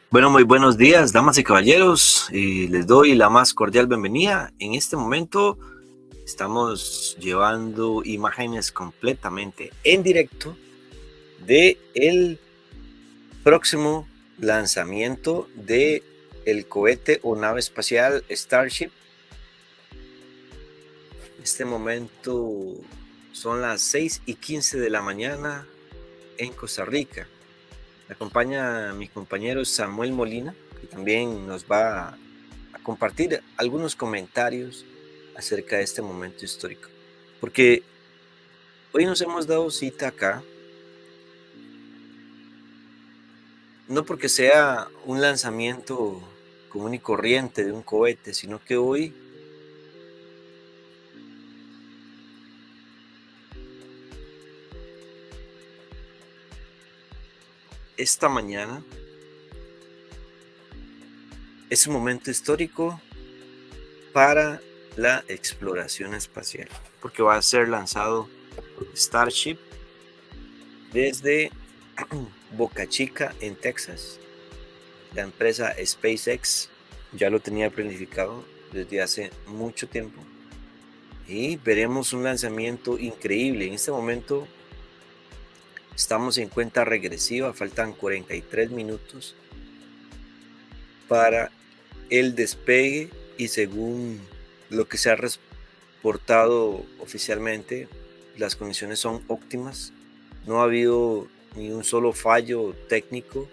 Bueno, muy buenos días, damas y caballeros. Les doy la más cordial bienvenida. En este momento estamos llevando imágenes completamente en directo de el próximo lanzamiento de el cohete o nave espacial Starship. En este momento son las 6:15 de la mañana en Costa Rica. Me acompaña mi compañero Samuel Molina, que también nos va a compartir algunos comentarios acerca de este momento histórico. Porque hoy nos hemos dado cita acá, no porque sea un lanzamiento común y corriente de un cohete, sino que hoy, esta mañana, es un momento histórico para la exploración espacial, porque va a ser lanzado Starship desde Boca Chica, en Texas. La empresa SpaceX ya lo tenía planificado desde hace mucho tiempo y veremos un lanzamiento increíble. En este momento estamos en cuenta regresiva, faltan 43 minutos para el despegue y según lo que se ha reportado oficialmente, las condiciones son óptimas. No ha habido ni un solo fallo técnico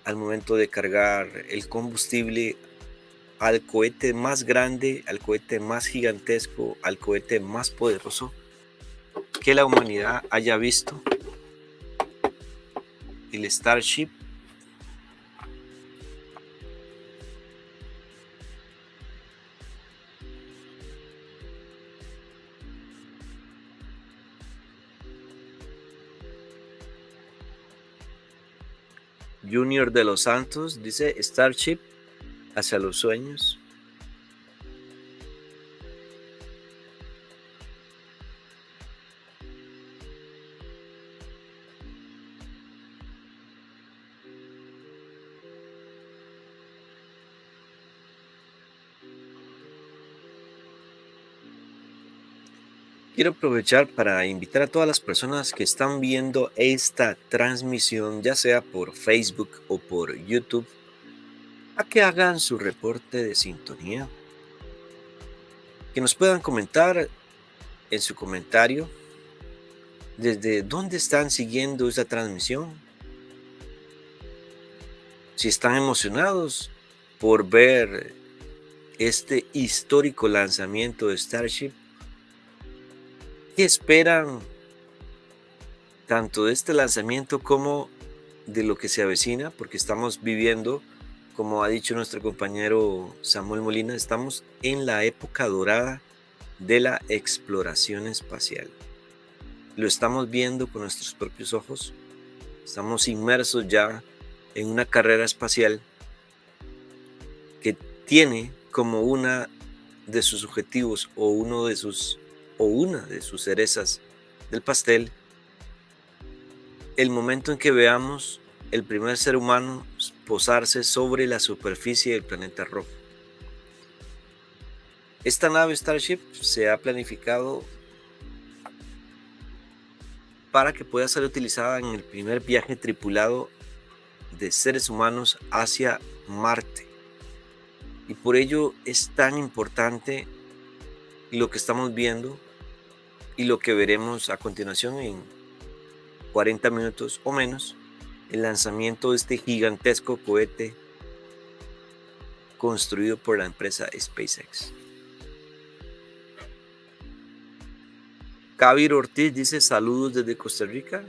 al momento de cargar el combustible al cohete más grande, al cohete más gigantesco, al cohete más poderoso que la humanidad haya visto, el Starship. Junior de los Santos dice Starship hacia los sueños. Quiero aprovechar para invitar a todas las personas que están viendo esta transmisión, ya sea por Facebook o por YouTube, a que hagan su reporte de sintonía, que nos puedan comentar en su comentario desde dónde están siguiendo esta transmisión, si están emocionados por ver este histórico lanzamiento de Starship, qué esperan tanto de este lanzamiento como de lo que se avecina, porque estamos viviendo, como ha dicho nuestro compañero Samuel Molina, estamos en la época dorada de la exploración espacial. Lo estamos viendo con nuestros propios ojos, estamos inmersos ya en una carrera espacial que tiene como una de sus objetivos o una de sus cerezas del pastel el momento en que veamos el primer ser humano posarse sobre la superficie del planeta rojo. Esta nave Starship se ha planificado para que pueda ser utilizada en el primer viaje tripulado de seres humanos hacia Marte. Y por ello es tan importante lo que estamos viendo y lo que veremos a continuación en 40 minutos o menos, el lanzamiento de este gigantesco cohete construido por la empresa SpaceX. Kabir Ortiz dice saludos desde Costa Rica.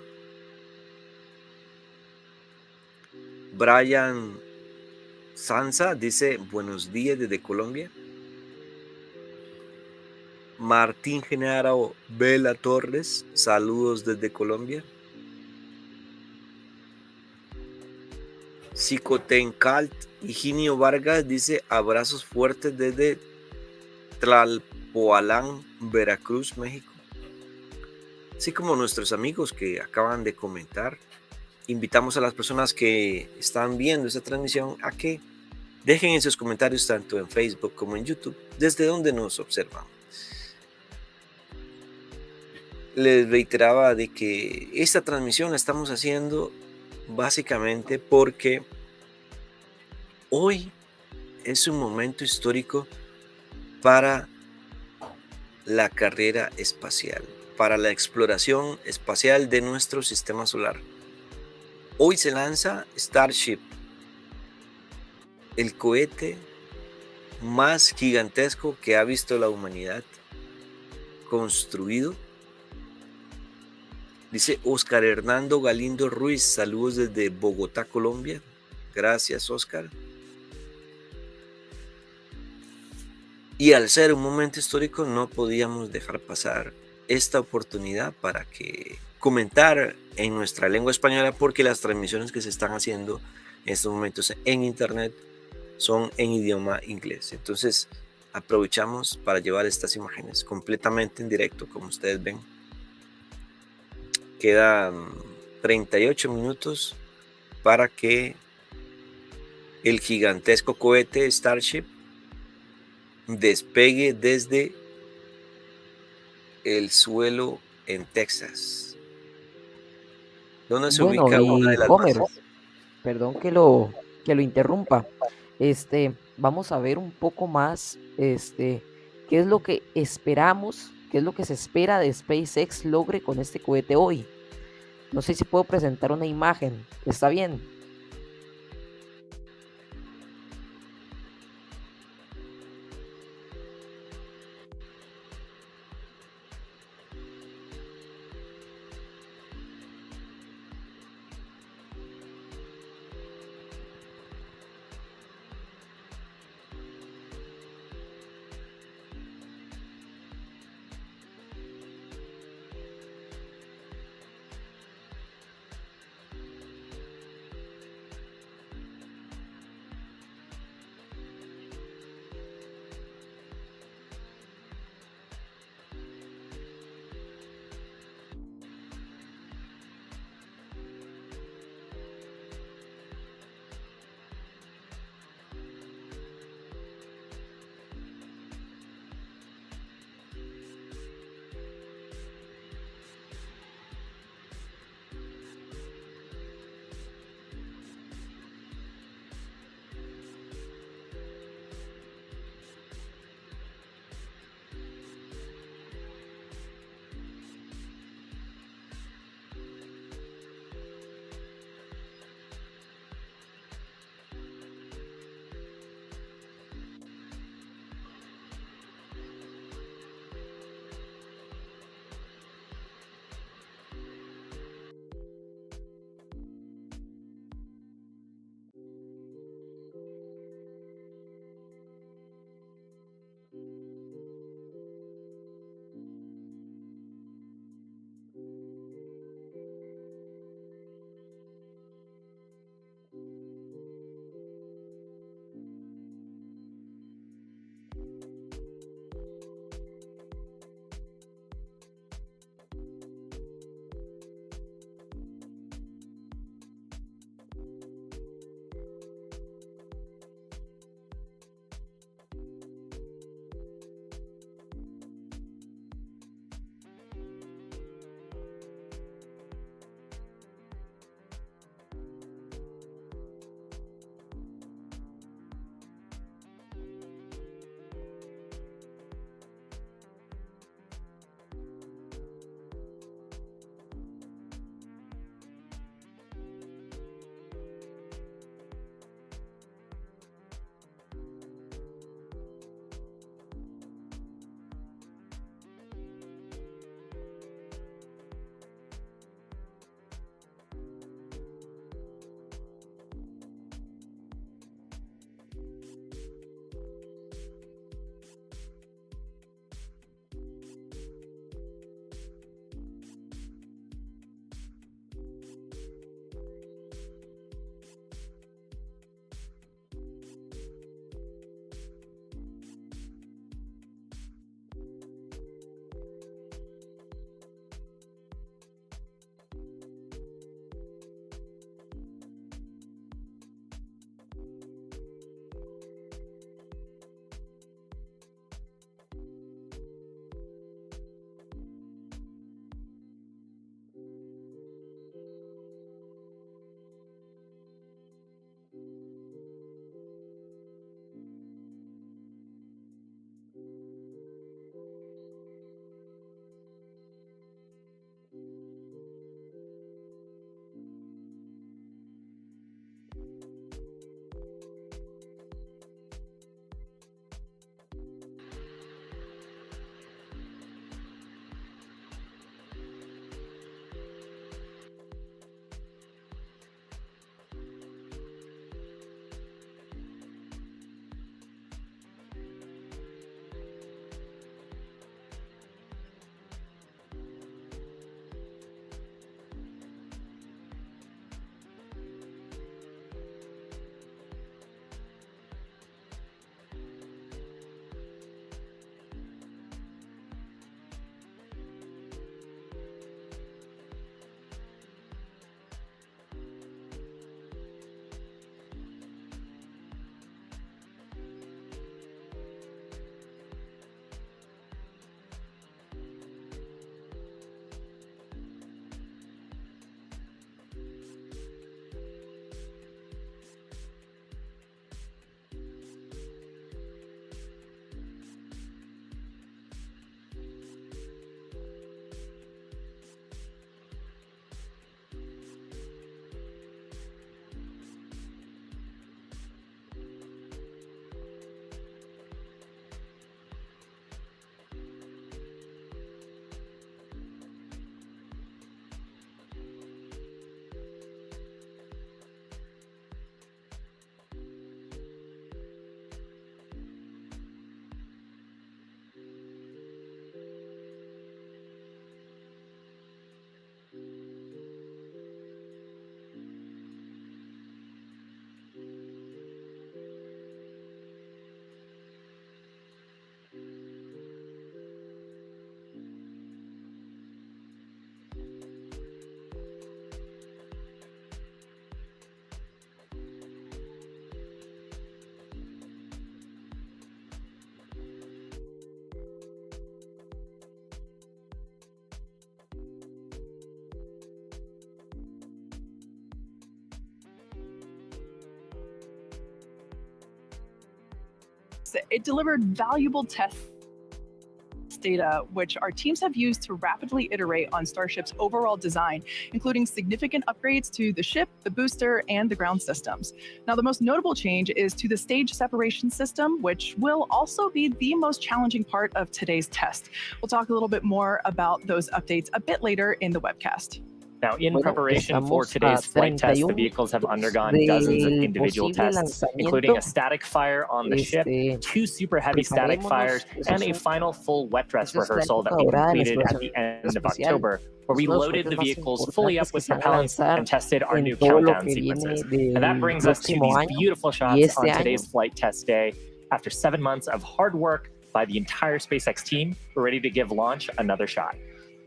Brian Sansa dice buenos días desde Colombia. Martín Genaro Vela Torres, saludos desde Colombia. Psicotencalt Higinio Vargas dice abrazos fuertes desde Tlalpoalán, Veracruz, México. Así como nuestros amigos que acaban de comentar invitamos a las personas que están viendo esta transmisión a que dejen en sus comentarios tanto en Facebook como en YouTube desde donde nos observan. Les reiteraba de que esta transmisión la estamos haciendo básicamente porque hoy es un momento histórico para la carrera espacial, para la exploración espacial de nuestro sistema solar. Hoy se lanza Starship, el cohete más gigantesco que ha visto la humanidad construido. Dice Oscar Hernando Galindo Ruiz, saludos desde Bogotá, Colombia. Gracias, Oscar. Y al ser un momento histórico no podíamos dejar pasar esta oportunidad para que comentar en nuestra lengua española, porque las transmisiones que se están haciendo en estos momentos en internet son en idioma inglés. Entonces aprovechamos para llevar estas imágenes completamente en directo, como ustedes ven. Quedan 38 minutos para que el gigantesco cohete Starship despegue desde el suelo en Texas, donde se Bueno, ubica una y de las Homer, bases. perdón que lo interrumpa. Vamos a ver un poco más, qué es lo que esperamos, qué es lo que se espera de SpaceX logre con este cohete hoy. No sé si puedo presentar una imagen. ¿Está bien? It delivered valuable test data, which our teams have used to rapidly iterate on Starship's overall design, including significant upgrades to the ship, the booster, and the ground systems. Now, the most notable change is to the stage separation system, which will also be the most challenging part of today's test. We'll talk a little bit more about those updates a bit later in the webcast. Now, in Bueno, preparation for estamos a today's flight test, the 31 vehicles have undergone minutos dozens of del individual posible tests, including a lanzamiento. static fire on the ship, Este, 2 super heavy static fires, preparémonos, eso and es a final full wet dress eso es la rehearsal that época we dorada de la completed at exploración the end of espacial. October, where we Los loaded cohetes the más vehicles fully up importantes que with se van a propellants lanzar and tested our new en todo lo countdown que viene sequences. And that del brings us to próximo these año beautiful y shots on este año. today's flight test day. After 7 months of hard work by the entire SpaceX team, we're ready to give launch another shot.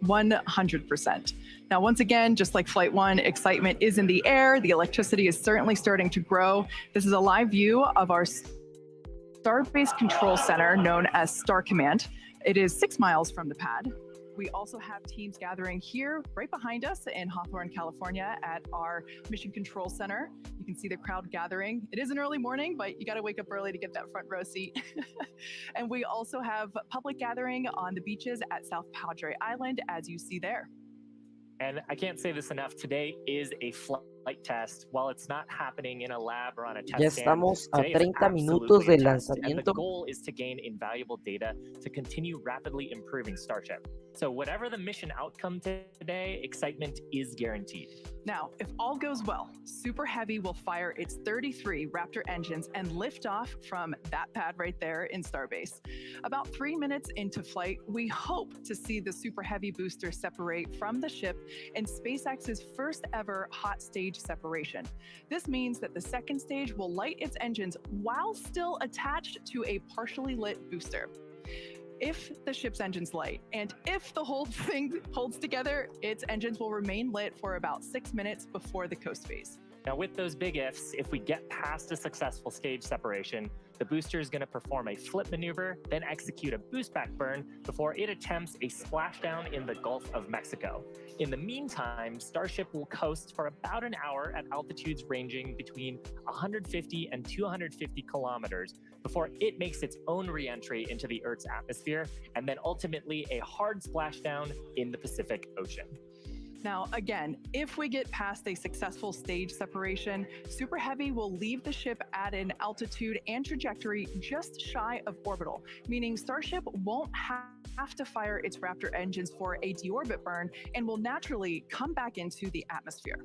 100%. Now, once again, just like Flight 1, excitement is in the air. The electricity is certainly starting to grow. This is a live view of our Starbase Control Center, known as Star Command. It is 6 miles from the pad. We also have teams gathering here right behind us in Hawthorne, California at our Mission Control Center. You can see the crowd gathering. It is an early morning, but you got to wake up early to get that front row seat. And we also have public gathering on the beaches at South Padre Island, as you see there. And I can't say this enough, today is a flight test. While it's not happening in a lab or on a Ya test stand, estamos a today is 30 minutos absolutely a del test, and the lanzamiento. goal is to gain invaluable data to continue rapidly improving Starship. So whatever the mission outcome today, excitement is guaranteed. Now, if all goes well, Super Heavy will fire its 33 Raptor engines and lift off from that pad right there in Starbase. About 3 minutes into flight, we hope to see the Super Heavy booster separate from the ship in SpaceX's first ever hot stage separation. This means that the second stage will light its engines while still attached to a partially lit booster. If the ship's engines light, and if the whole thing holds together, its engines will remain lit for about 6 minutes before the coast phase. Now, with those big ifs, if we get past a successful stage separation, the booster is going to perform a flip maneuver, then execute a boost back burn before it attempts a splashdown in the Gulf of Mexico. In the meantime, Starship will coast for about an hour at altitudes ranging between 150 and 250 kilometers before it makes its own re-entry into the Earth's atmosphere, and then ultimately a hard splashdown in the Pacific Ocean. Now, again, if we get past a successful stage separation, Super Heavy will leave the ship at an altitude and trajectory just shy of orbital, meaning Starship won't have to fire its Raptor engines for a deorbit burn and will naturally come back into the atmosphere.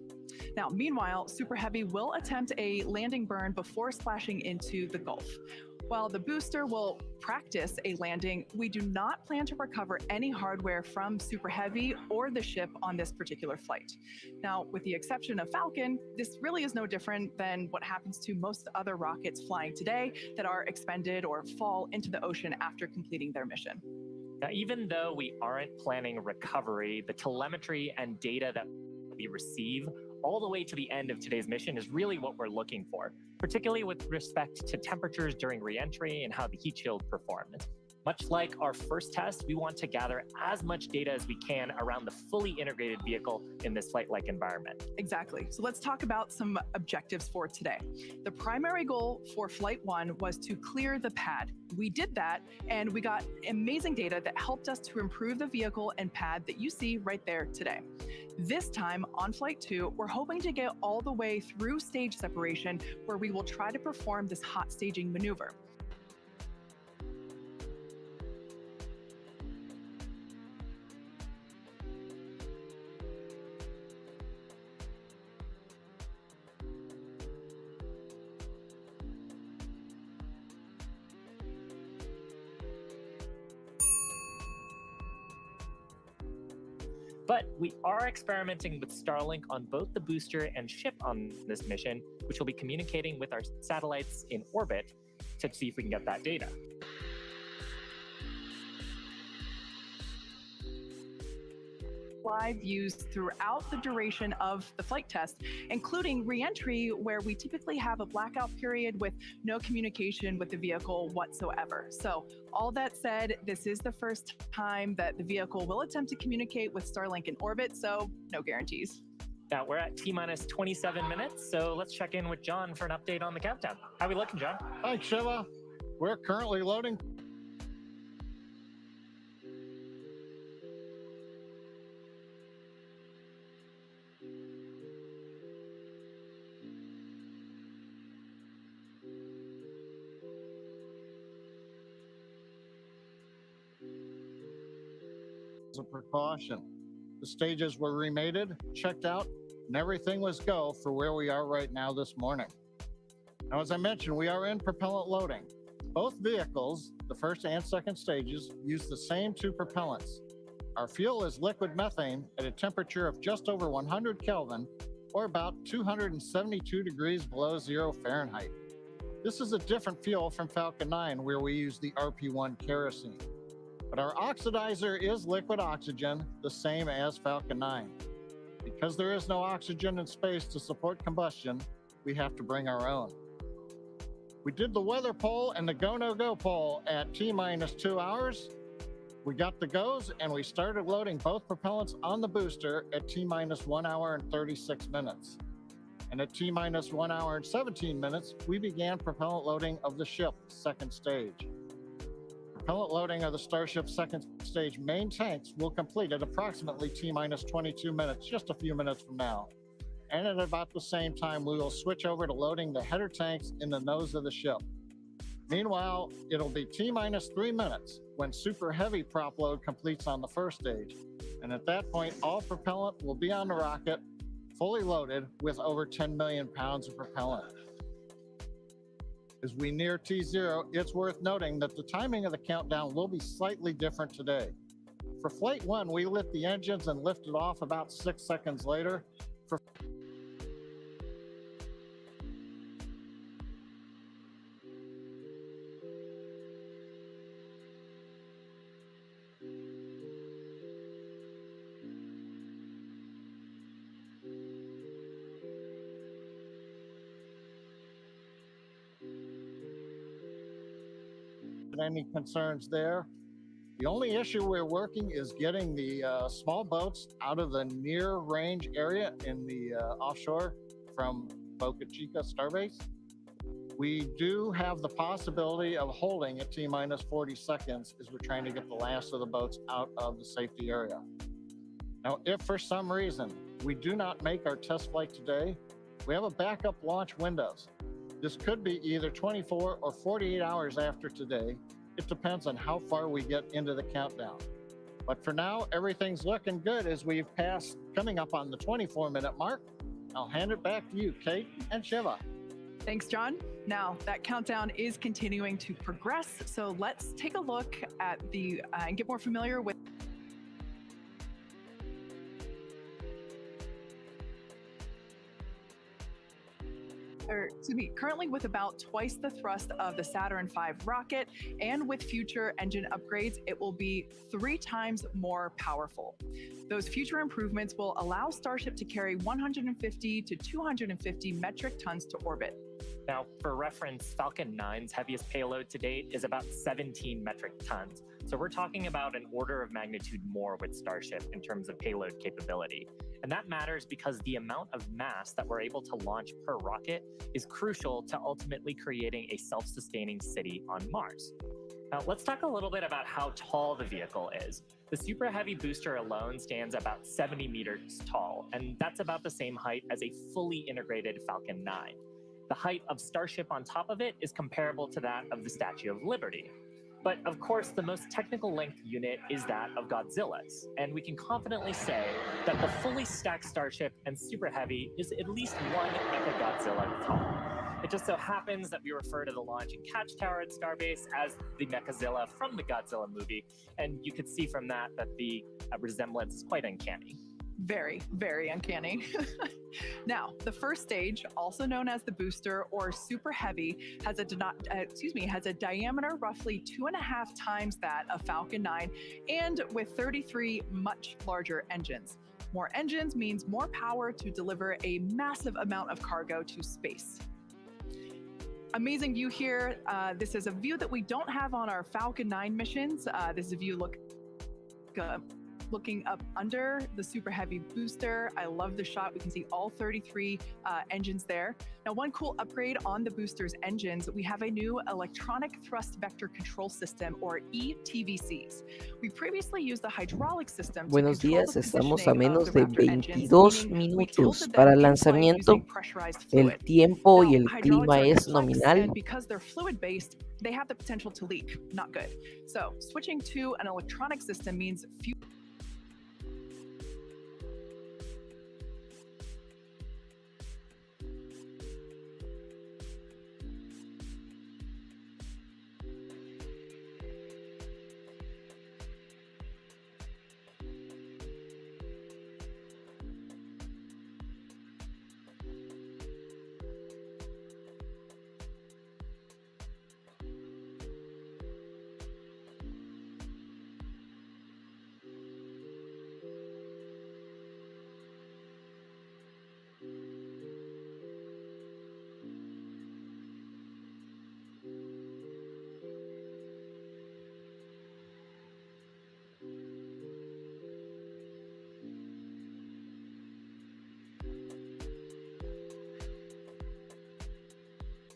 Now, meanwhile, Super Heavy will attempt a landing burn before splashing into the Gulf. While the booster will practice a landing, we do not plan to recover any hardware from Super Heavy or the ship on this particular flight. Now, with the exception of Falcon, this really is no different than what happens to most other rockets flying today that are expended or fall into the ocean after completing their mission. Now, even though we aren't planning recovery, the telemetry and data that we receive all the way to the end of today's mission is really what we're looking for, particularly with respect to temperatures during re-entry and how the heat shield performed. Much like our first test, we want to gather as much data as we can around the fully integrated vehicle in this flight-like environment. Exactly. So let's talk about some objectives for today. The primary goal for Flight 1 was to clear the pad. We did that, and we got amazing data that helped us to improve the vehicle and pad that you see right there today. This time on Flight 2, we're hoping to get all the way through stage separation, where we will try to perform this hot staging maneuver. But we are experimenting with Starlink on both the booster and ship on this mission, which will be communicating with our satellites in orbit to see if we can get that data. Live views throughout the duration of the flight test, including re-entry, where we typically have a blackout period with no communication with the vehicle whatsoever. So all that said, this is the first time that the vehicle will attempt to communicate with Starlink in orbit, so no guarantees. Now we're at T-minus 27 minutes, so let's check in with John for an update on the countdown. How are we looking, John? Thanks, Trevor. We're currently loading. As a precaution, the stages were remated, checked out, and everything was go for where we are right now this morning. Now, as I mentioned, we are in propellant loading. Both vehicles, the first and second stages, use the same two propellants. Our fuel is liquid methane at a temperature of just over 100 Kelvin, or about 272 degrees below 0 Fahrenheit. This is a different fuel from Falcon 9, where we use the RP1 kerosene. But our oxidizer is liquid oxygen, the same as Falcon 9. Because there is no oxygen in space to support combustion, we have to bring our own. We did the weather poll and the go, no go poll at T-minus 2 hours. We got the goes and we started loading both propellants on the booster at T-minus 1 hour and 36 minutes. And at T-minus 1 hour and 17 minutes, we began propellant loading of the ship, second stage. Propellant loading of the Starship second stage main tanks will complete at approximately T-minus 22 minutes, just a few minutes from now. And at about the same time, we will switch over to loading the header tanks in the nose of the ship. Meanwhile, it'll be T-minus 3 minutes when super heavy prop load completes on the first stage. And at that point, all propellant will be on the rocket, fully loaded with over 10 million pounds of propellant. As we near T0, it's worth noting that the timing of the countdown will be slightly different today. For Flight 1, we lit the engines and lifted off about 6 seconds later. For any concerns there. The only issue we're working is getting the small boats out of the near range area in the offshore from Boca Chica Starbase. We do have the possibility of holding at T-minus 40 seconds as we're trying to get the last of the boats out of the safety area. Now, if for some reason we do not make our test flight today, we have a backup launch windows. This could be either 24 or 48 hours after today. It depends on how far we get into the countdown. But for now, everything's looking good as we've passed, coming up on the 24-minute mark. I'll hand it back to you, Kate and Shiva. Thanks, John. Now, that countdown is continuing to progress, so let's take a look at and get more familiar with currently with about twice the thrust of the Saturn V rocket, and with future engine upgrades, it will be 3 times more powerful. Those future improvements will allow Starship to carry 150 to 250 metric tons to orbit. Now, for reference, Falcon 9's heaviest payload to date is about 17 metric tons. So we're talking about an order of magnitude more with Starship in terms of payload capability. And that matters because the amount of mass that we're able to launch per rocket is crucial to ultimately creating a self-sustaining city on Mars. Now, let's talk a little bit about how tall the vehicle is. The Super Heavy booster alone stands about 70 meters tall, and that's about the same height as a fully integrated Falcon 9. The height of Starship on top of it is comparable to that of the Statue of Liberty. But of course, the most technical length unit is that of Godzilla's, and we can confidently say that the fully stacked Starship and Super Heavy is at least one Mechagodzilla tall. It just so happens that we refer to the launch and catch tower at Starbase as the Mechazilla from the Godzilla movie, and you could see from that that the resemblance is quite uncanny. Very, very uncanny. Now, the first stage, also known as the booster or Super Heavy, has a diameter roughly 2.5 times that of Falcon 9, and with 33 much larger engines. More engines means more power to deliver a massive amount of cargo to space. Amazing view here. This is a view that we don't have on our Falcon 9 missions. This is a view looking up under the Super Heavy booster. I love the shot. We can see all 33 engines there. Now, one cool upgrade on the booster's engines, we have a new electronic thrust vector control system, or ETVCs. We previously used the hydraulic system to Buenos control días, the estamos a positioning of menos the de Raptor engines, 22 meaning we minutos tilted para them el in flight lanzamiento. using pressurized El fluid. tiempo y Now, el hydraulics clima are es complex, nominal. and because they're fluid-based, they have the potential to leak. Not good. So switching to an electronic system means fuel.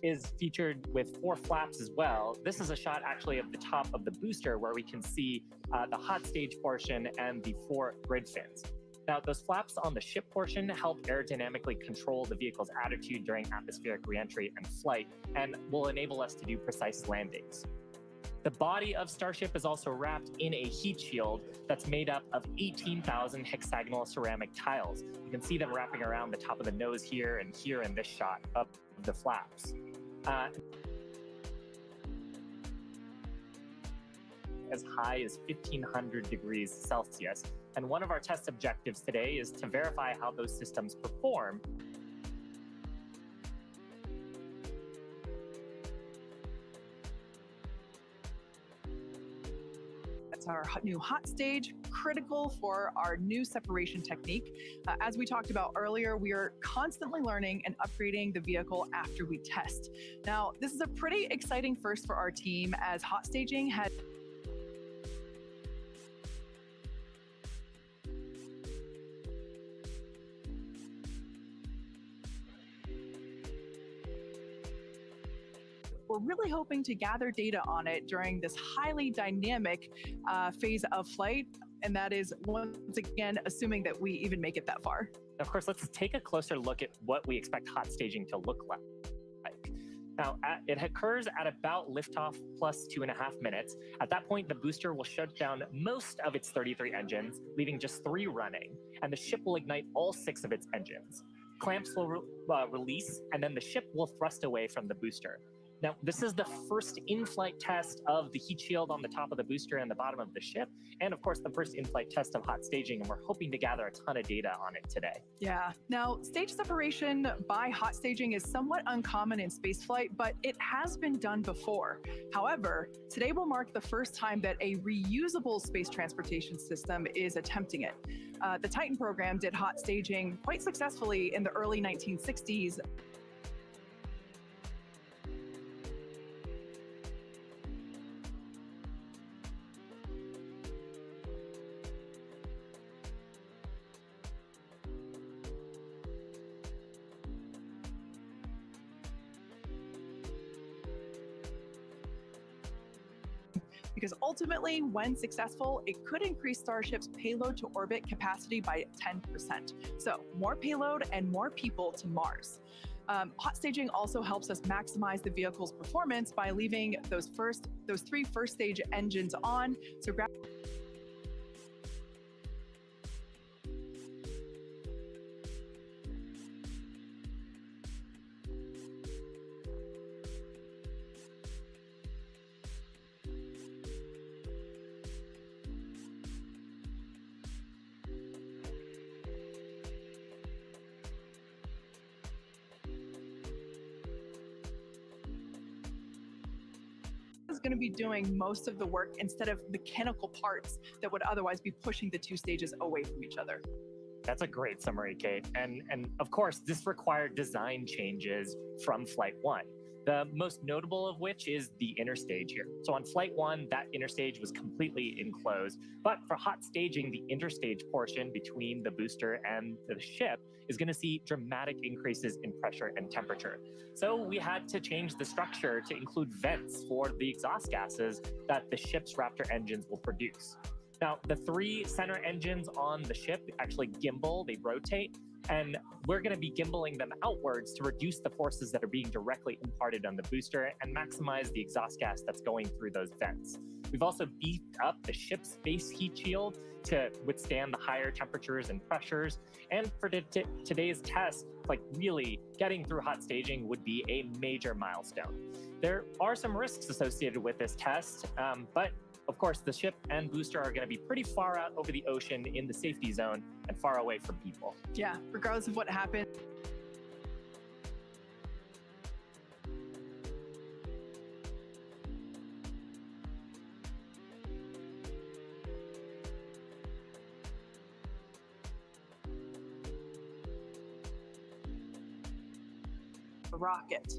Is featured with 4 flaps as well. This is a shot actually of the top of the booster where we can see the hot stage portion and the 4 grid fins. Now, those flaps on the ship portion help aerodynamically control the vehicle's attitude during atmospheric reentry and flight, and will enable us to do precise landings. The body of Starship is also wrapped in a heat shield that's made up of 18,000 hexagonal ceramic tiles. You can see them wrapping around the top of the nose here and here in this shot of the flaps. As high as 1,500 degrees Celsius. And one of our test objectives today is to verify how those systems perform. Our new hot stage, critical for our new separation technique. As we talked about earlier, we are constantly learning and upgrading the vehicle after we test. Now, this is a pretty exciting first for our team, as hot staging has we're really hoping to gather data on it during this highly dynamic phase of flight. And that is, once again, assuming that we even make it that far. Of course, let's take a closer look at what we expect hot staging to look like. Now, it occurs at about liftoff plus 2.5 minutes. At that point, the booster will shut down most of its 33 engines, leaving just 3 running, and the ship will ignite all 6 of its engines. Clamps will release, and then the ship will thrust away from the booster. Now, this is the first in-flight test of the heat shield on the top of the booster and the bottom of the ship, and of course, the first in-flight test of hot staging, and we're hoping to gather a ton of data on it today. Yeah. Now, stage separation by hot staging is somewhat uncommon in spaceflight, but it has been done before. However, today will mark the first time that a reusable space transportation system is attempting it. The Titan program did hot staging quite successfully in the early 1960s. Because ultimately, when successful, it could increase Starship's payload to orbit capacity by 10%. So more payload and more people to Mars. Hot staging also helps us maximize the vehicle's performance by leaving those 3 first stage engines on. So is going to be doing most of the work instead of mechanical parts that would otherwise be pushing the 2 stages away from each other. That's a great summary, Kate. And of course, this required design changes from Flight 1. The most notable of which is the inner stage here. So on flight 1, that inner stage was completely enclosed, but for hot staging, the interstage portion between the booster and the ship is going to see dramatic increases in pressure and temperature. So we had to change the structure to include vents for the exhaust gases that the ship's Raptor engines will produce. Now, the 3 center engines on the ship actually gimbal, they rotate, and we're going to be gimbaling them outwards to reduce the forces that are being directly imparted on the booster and maximize the exhaust gas that's going through those vents. We've also beefed up the ship's space heat shield to withstand the higher temperatures and pressures. And for today's test, like really getting through hot staging would be a major milestone. There are some risks associated with this test, but of course, the ship and booster are going to be pretty far out over the ocean in the safety zone and far away from people. Yeah, regardless of what happens. Rocket.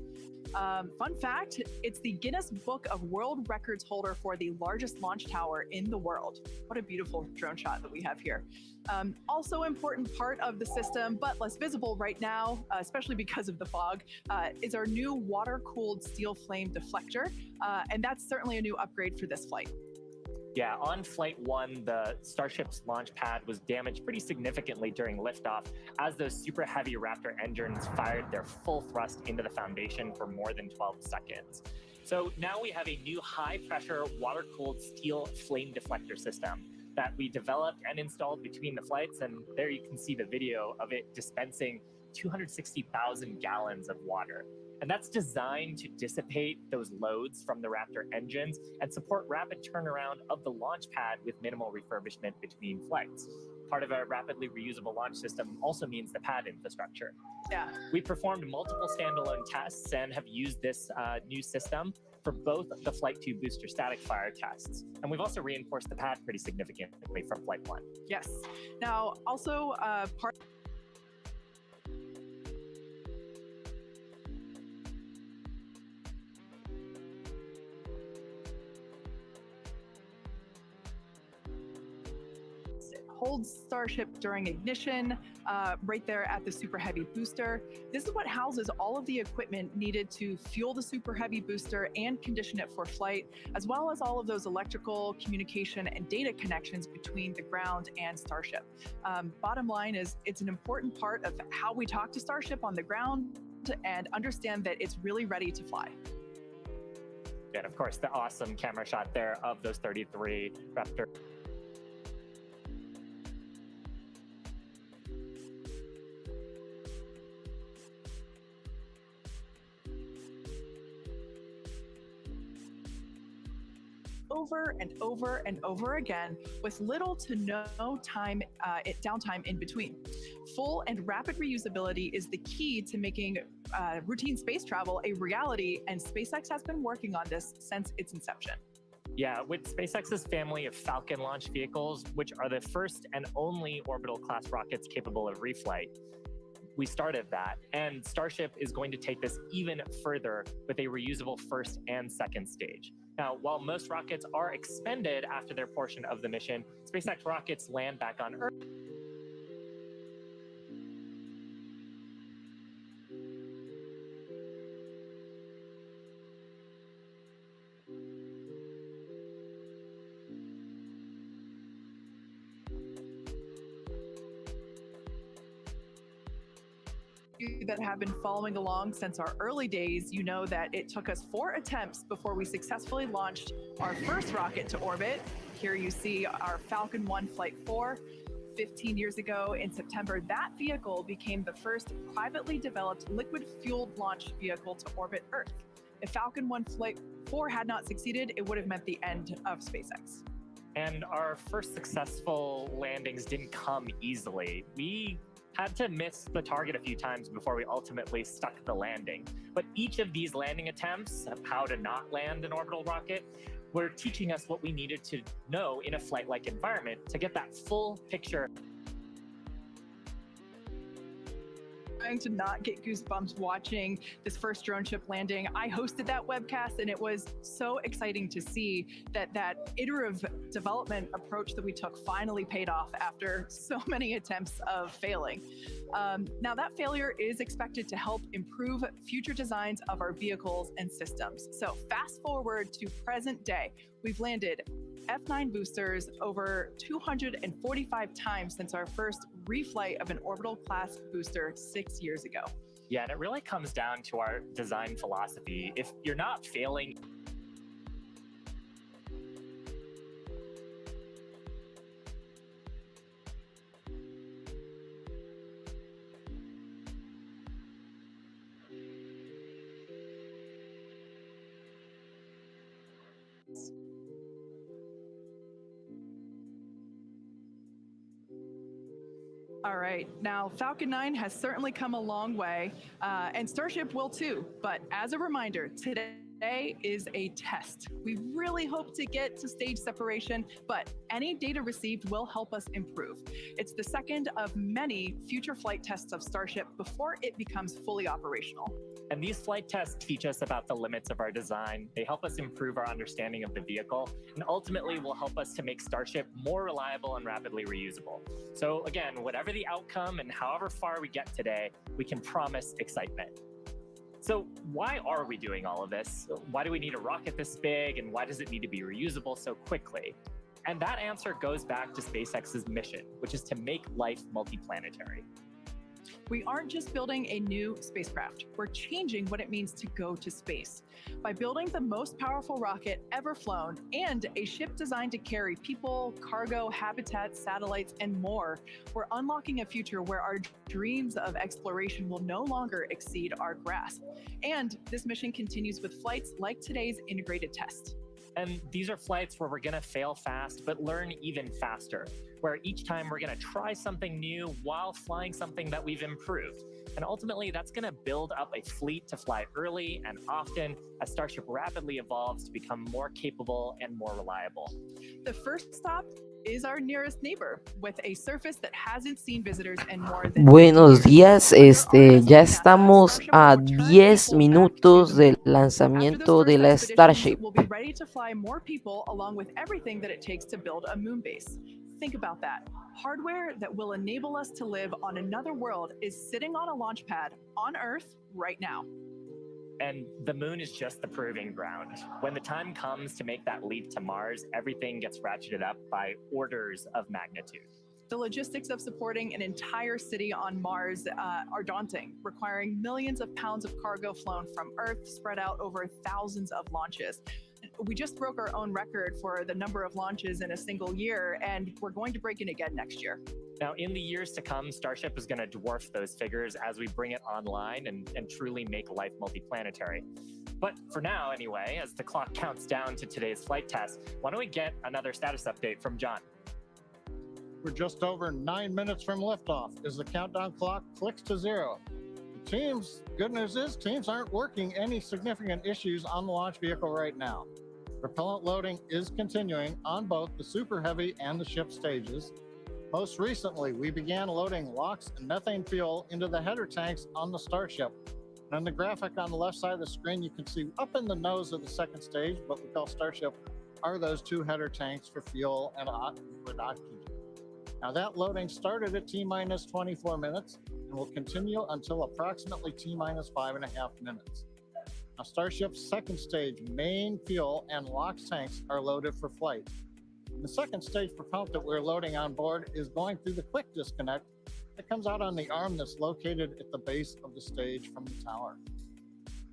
Fun fact, it's the Guinness Book of World Records holder for the largest launch tower in the world. What a beautiful drone shot that we have here. Also important part of the system, but less visible right now, especially because of the fog, is our new water-cooled steel flame deflector. And that's certainly a new upgrade for this flight. Yeah, on flight 1, the Starship's launch pad was damaged pretty significantly during liftoff as those super heavy Raptor engines fired their full thrust into the foundation for more than 12 seconds. So now we have a new high-pressure, water-cooled steel flame deflector system that we developed and installed between the flights, and there you can see the video of it dispensing 260,000 gallons of water. And that's designed to dissipate those loads from the Raptor engines and support rapid turnaround of the launch pad with minimal refurbishment between flights. Part of a rapidly reusable launch system also means the pad infrastructure. Yeah. We performed multiple standalone tests and have used this new system for both the Flight 2 booster static fire tests. And we've also reinforced the pad pretty significantly from Flight 1. Yes. Now, also part holds Starship during ignition, right there at the Super Heavy booster. This is what houses all of the equipment needed to fuel the Super Heavy booster and condition it for flight, as well as all of those electrical, communication, and data connections between the ground and Starship. Bottom line is, it's an important part of how we talk to Starship on the ground and understand that it's really ready to fly. And of course, the awesome camera shot there of those 33 Raptor. Over and over and over again with little to no downtime in between. Full and rapid reusability is the key to making routine space travel a reality, and SpaceX has been working on this since its inception. Yeah, with SpaceX's family of Falcon launch vehicles, which are the first and only orbital class rockets capable of reflight, we started that, and Starship is going to take this even further with a reusable first and second stage. Now, while most rockets are expended after their portion of the mission, SpaceX rockets land back on Earth. That have been following along since our early days, you know that it took us 4 attempts before we successfully launched our first rocket to orbit. Here you see our Falcon 1 Flight 4. 15 years ago in September, that vehicle became the first privately developed liquid-fueled launch vehicle to orbit Earth. If Falcon 1 Flight 4 had not succeeded, it would have meant the end of SpaceX. And our first successful landings didn't come easily. We had to miss the target a few times before we ultimately stuck the landing. But each of these landing attempts of how to not land an orbital rocket were teaching us what we needed to know in a flight-like environment to get that full picture. trying to not get goosebumps watching this first drone ship landing. I hosted that webcast, and it was so exciting to see that iterative development approach that we took finally paid off after so many attempts of failing. Now that failure is expected to help improve future designs of our vehicles and systems. So fast forward to present day, we've landed F9 boosters over 245 times since our first reflight of an orbital class booster 6 years ago. Yeah, and it really comes down to our design philosophy. If you're not failing, All right, now Falcon 9 has certainly come a long way, and Starship will too. But as a reminder, today is a test. We really hope to get to stage separation, but any data received will help us improve. It's the second of many future flight tests of Starship before it becomes fully operational. and these flight tests teach us about the limits of our design. They help us improve our understanding of the vehicle, and ultimately will help us to make Starship more reliable and rapidly reusable. So again, whatever the outcome and however far we get today, we can promise excitement. So why are we doing all of this? Why do we need a rocket this big, and why does it need to be reusable so quickly? And that answer goes back to SpaceX's mission, which is to make life multiplanetary. We aren't just building a new spacecraft, we're changing what it means to go to space. By building the most powerful rocket ever flown and a ship designed to carry people, cargo, habitats, satellites, and more, we're unlocking a future where our dreams of exploration will no longer exceed our grasp. And this mission continues with flights like today's integrated test. And these are flights where we're gonna fail fast, but learn even faster, where each time we're gonna try something new while flying something that we've improved. And ultimately, that's gonna build up a fleet to fly early and often as Starship rapidly evolves to become more capable and more reliable. The first stop is our nearest neighbor, with a surface that hasn't seen visitors in more than Buenos 50 years. días, ya estamos a 10 minutos del lanzamiento de la Starship. We'll be ready to fly more people along with everything that it takes to build a moon base. Think about that. Hardware that will enable us to live on another world is sitting on a launch pad on Earth right now. And the moon is just the proving ground. When the time comes to make that leap to Mars, everything gets ratcheted up by orders of magnitude. The logistics of supporting an entire city on Mars are daunting, requiring millions of pounds of cargo flown from Earth spread out over thousands of launches. We just broke our own record for the number of launches in a single year, and we're going to break it again next year. Now, in the years to come, Starship is going to dwarf those figures as we bring it online and truly make life multiplanetary. But for now, anyway, as the clock counts down to today's flight test, why don't we get another status update from John? We're just over 9 minutes from liftoff as the countdown clock clicks to 0. Teams, good news is teams aren't working any significant issues on the launch vehicle right now. Propellant loading is continuing on both the Super Heavy and the ship stages. Most recently, we began loading LOX and methane fuel into the header tanks on the Starship. And on the graphic on the left side of the screen, you can see up in the nose of the second stage, what we call Starship, are those two header tanks for fuel and liquid oxygen. Now that loading started at T-minus 24 minutes and will continue until approximately T-minus 5.5 minutes. Now Starship's second stage main fuel and LOX tanks are loaded for flight. And the second stage propellant that we're loading on board is going through the quick disconnect that comes out on the arm that's located at the base of the stage from the tower.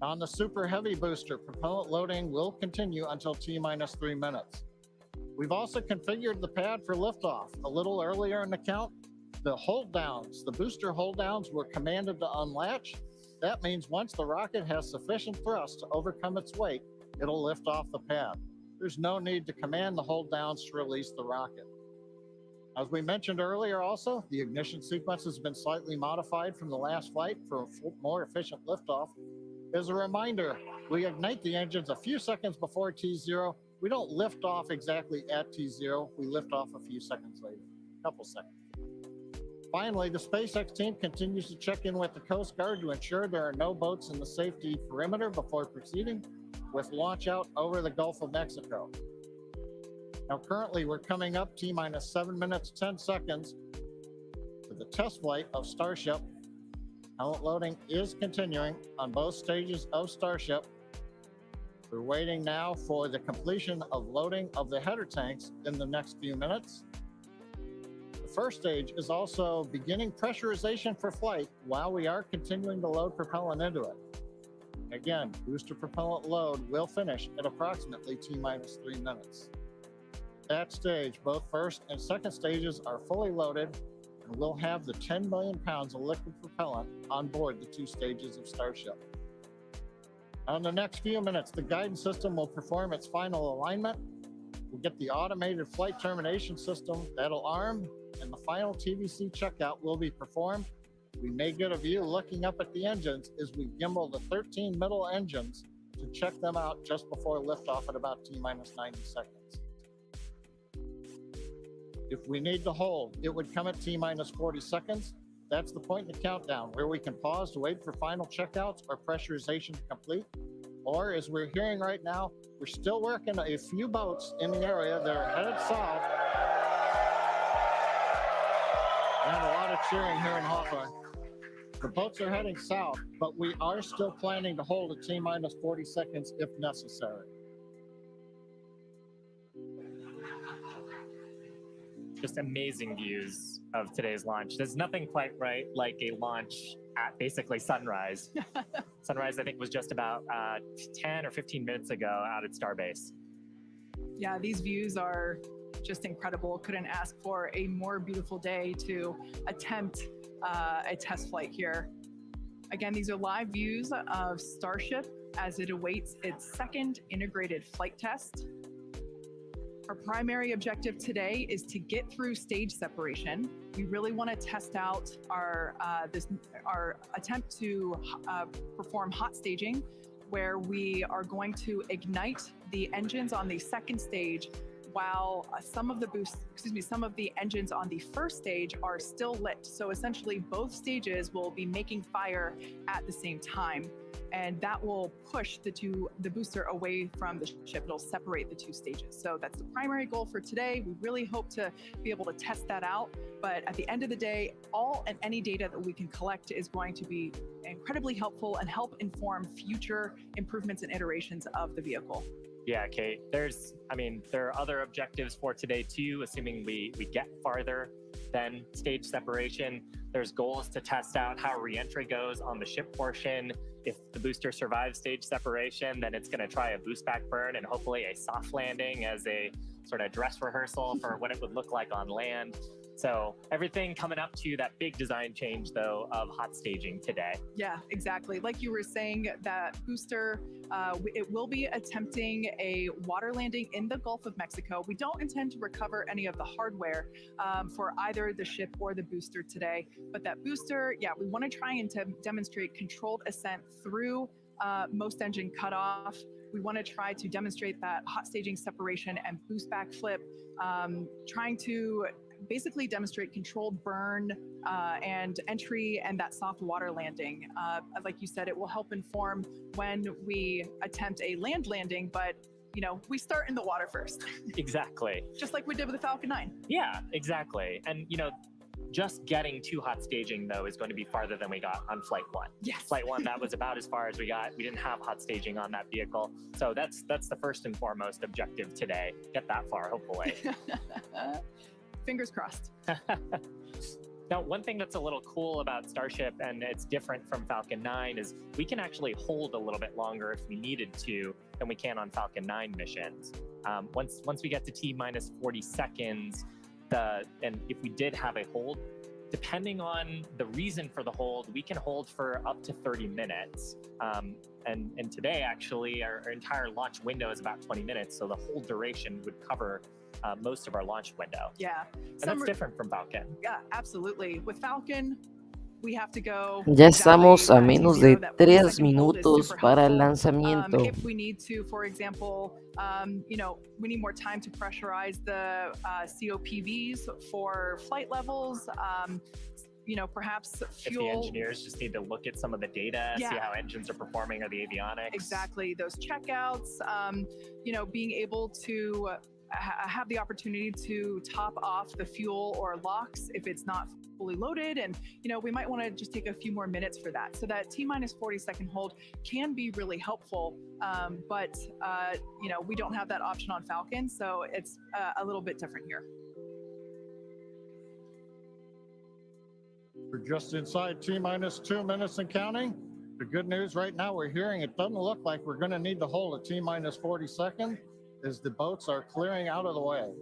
Now on the Super Heavy booster, propellant loading will continue until T-minus 3 minutes. We've also configured the pad for liftoff. A little earlier in the count, the hold downs, the booster hold downs were commanded to unlatch. That means once the rocket has sufficient thrust to overcome its weight, it'll lift off the pad. There's no need to command the hold downs to release the rocket. As we mentioned earlier also, the ignition sequence has been slightly modified from the last flight for a more efficient liftoff. As a reminder, we ignite the engines a few seconds before T0. We don't lift off exactly at T0, we lift off a few seconds later, a couple seconds. Finally, the SpaceX team continues to check in with the Coast Guard to ensure there are no boats in the safety perimeter before proceeding with launch out over the Gulf of Mexico. Now, currently, we're coming up T-minus 7 minutes, 10 seconds to the test flight of Starship. Pellet loading is continuing on both stages of Starship. We're waiting now for the completion of loading of the header tanks in the next few minutes. The first stage is also beginning pressurization for flight while we are continuing to load propellant into it. Again, booster propellant load will finish at approximately T-minus 3 minutes. At stage, both first and second stages are fully loaded, and we'll have the 10 million pounds of liquid propellant on board the 2 stages of Starship. On the next few minutes, the guidance system will perform its final alignment. We'll get the automated flight termination system that'll arm, and the final TVC checkout will be performed. We may get a view looking up at the engines as we gimbal the 13 middle engines to check them out just before liftoff at about T-minus 90 seconds. If we need to hold, it would come at T-minus 40 seconds. That's the point in the countdown where we can pause to wait for final checkouts or pressurization to complete. Or as we're hearing right now, we're still working a few boats in the area that are headed south. And a lot of cheering here in Hawthorne. The boats are heading south, but we are still planning to hold at T-minus 40 seconds if necessary. Just amazing views of today's launch. There's nothing quite right like a launch at basically sunrise. Sunrise, I think, was just about 10 or 15 minutes ago out at Starbase. Yeah, these views are just incredible. Couldn't ask for a more beautiful day to attempt a test flight here. Again, these are live views of Starship as it awaits its second integrated flight test. Our primary objective today is to get through stage separation. We really want to test out our attempt to perform hot staging, where we are going to ignite the engines on the second stage while some of the engines on the first stage are still lit. So essentially both stages will be making fire at the same time. And that will push the booster away from the ship. It'll separate the 2 stages. So that's the primary goal for today. We really hope to be able to test that out. But at the end of the day, all and any data that we can collect is going to be incredibly helpful and help inform future improvements and iterations of the vehicle. Yeah, Kate, there are other objectives for today too, assuming we get farther than stage separation. There's goals to test out how reentry goes on the ship portion. If the booster survives stage separation, then it's going to try a boost back burn and hopefully a soft landing as a sort of dress rehearsal for what it would look like on land. So everything coming up to that big design change, though, of hot staging today. Yeah, exactly. Like you were saying, that booster, it will be attempting a water landing in the Gulf of Mexico. We don't intend to recover any of the hardware for either the ship or the booster today. But that booster, yeah, we want to try and demonstrate controlled ascent through most engine cutoff. We want to try to demonstrate that hot staging separation and boost back flip, trying to basically demonstrate controlled burn and entry and that soft water landing. Like you said, it will help inform when we attempt a land landing, but we start in the water first. Exactly. Just like we did with the Falcon 9. Yeah, exactly. And just getting to hot staging, though, is going to be farther than we got on Flight 1. Yes. Flight 1, that was about as far as we got. We didn't have hot staging on that vehicle. So that's the first and foremost objective today. Get that far, hopefully. Fingers crossed. Now, one thing that's a little cool about Starship, and it's different from Falcon 9, is we can actually hold a little bit longer if we needed to than we can on Falcon 9 missions. Once we get to T-minus 40 seconds, and if we did have a hold, depending on the reason for the hold, we can hold for up to 30 minutes. And today, actually, our entire launch window is about 20 minutes, so the whole duration would cover most of our launch window. Yeah. And that's different from Falcon. Yeah, absolutely. With Falcon, we have to go Ya exactly estamos a menos de T0. That 3 40-second hold is minutos super para el helpful. lanzamiento. If we need to, for example, we need more time to pressurize the COPVs for flight levels. Perhaps If the fuel. engineers just need to look at some of the data, see Yeah. how engines are performing or the avionics. Exactly, those checkouts, being able to have the opportunity to top off the fuel or LOX if it's not fully loaded. And, we might want to just take a few more minutes for that. So that T-minus 40-second hold can be really helpful, but, we don't have that option on Falcon, so it's a little bit different here. We're just inside T-minus 2 minutes and counting. The good news right now, we're hearing it doesn't look like we're going to need to hold a T-minus 40 second as the boats are clearing out of the way.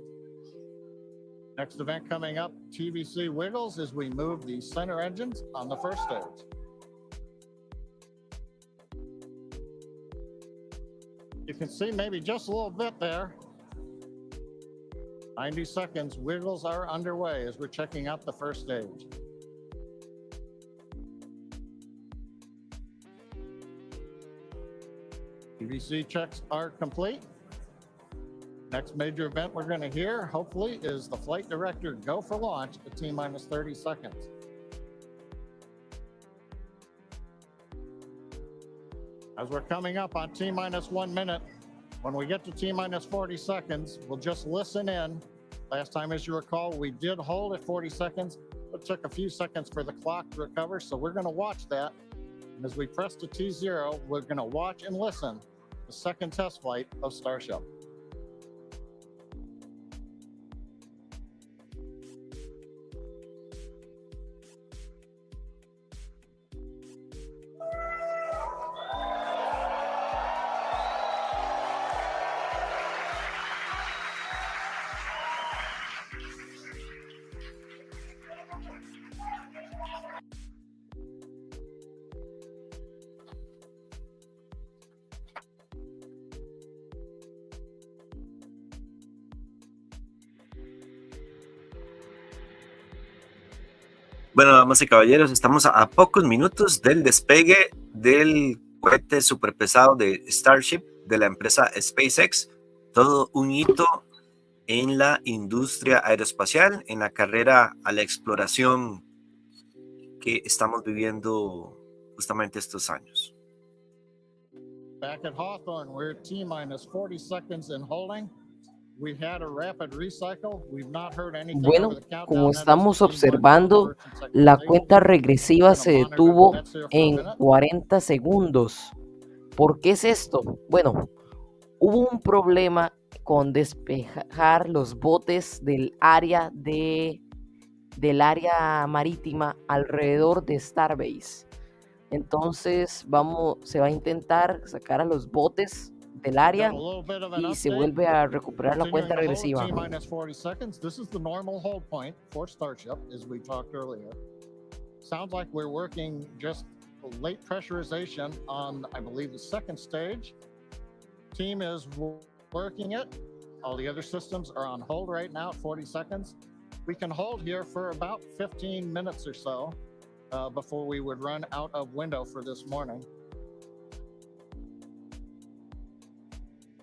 Next event coming up, TVC wiggles as we move the center engines on the first stage. You can see maybe just a little bit there. 90 seconds, wiggles are underway as we're checking out the first stage. TVC checks are complete. Next major event we're going to hear, hopefully, is the flight director go for launch at T-minus 30 seconds. As we're coming up on T-minus 1 minute, when we get to T-minus 40 seconds, we'll just listen in. Last time, as you recall, we did hold at 40 seconds. It took a few seconds for the clock to recover, so we're going to watch that. And as we press to T0, we're going to watch and listen the second test flight of Starship. Bueno, damas y caballeros, estamos a pocos minutos del despegue del cohete superpesado de Starship de la empresa SpaceX. Todo un hito en la industria aeroespacial, en la carrera a la exploración que estamos viviendo justamente estos años. Back at Hawthorne, we're at T-minus 40 seconds in holding. We had a rapid recycle. We've not heard anything Bueno, over the countdown. como That is estamos the team observando, working first and second la stage. cuenta regresiva We're se gonna monitor detuvo the nets here for a en minute. 40 segundos. ¿Por qué es esto? Bueno, hubo un problema con despejar los botes del área marítima alrededor de Starbase. Entonces se va a intentar sacar a los botes del área Got a little bit of an y se update. vuelve a recuperar la Continuing cuenta to hold regresiva. T-minus 40 seconds. This is the normal hold point for Starship, as we talked earlier. Sounds like we're working just late pressurization on, I believe, the second stage. Team is working it. All the other systems are on hold right now at 40 seconds. We can hold here for about 15 minutes or so before we would run out of window for this morning.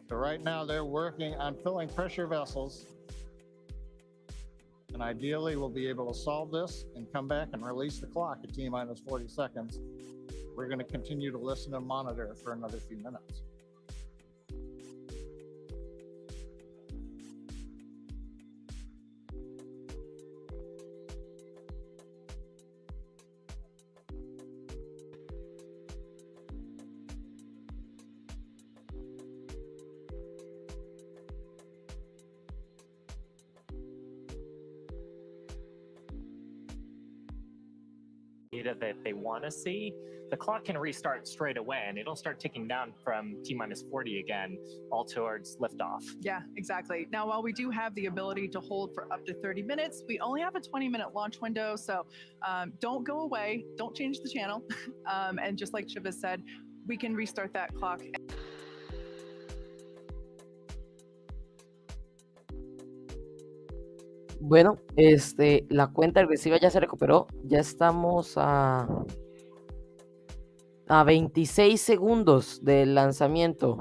So right now they're working on filling pressure vessels. And ideally we'll be able to solve this and come back and release the clock at T-minus 40 seconds. We're going to continue to listen and monitor for another few minutes. Data that they want to see, the clock can restart straight away and it'll start ticking down from T-minus 40 again, all towards liftoff. Yeah, exactly. Now, while we do have the ability to hold for up to 30 minutes, we only have a 20-minute launch window. So don't go away, don't change the channel. And just like Shiva said, we can restart that clock. Bueno, la cuenta regresiva ya se recuperó. Ya estamos a 26 segundos del lanzamiento.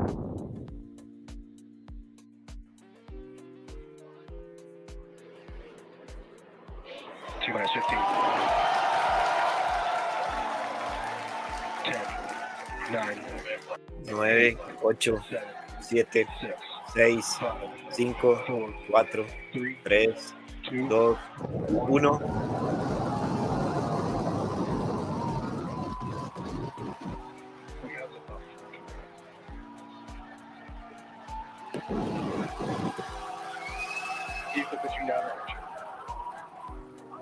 T minus 15. 10, 9, 9, 8, 7, 6, 5, 4, 3, 2, 1.